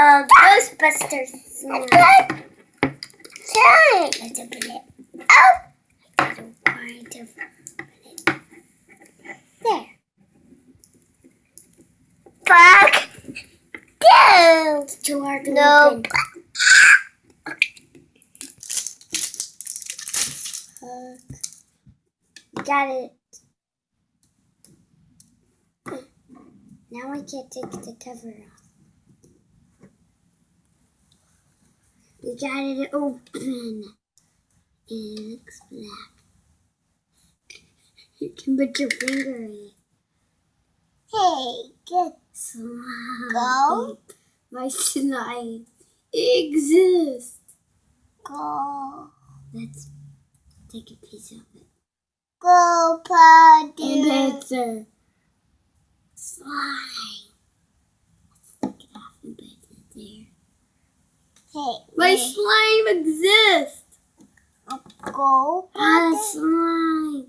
Ghostbuster slime. Let's open it. Oh! I don't want to open it. There. Fuck! Go! It's too hard to open. Got it. Now I can't take the cover off. We got it open. It looks black. You can put your finger in it. Hey, good slime. Go. My slime exists. Go. Let's take a piece of it. Go, Paddy. And it's a slime. Let's take it off and put it there. Hey, my slime exists. Go, Paddy. Slime.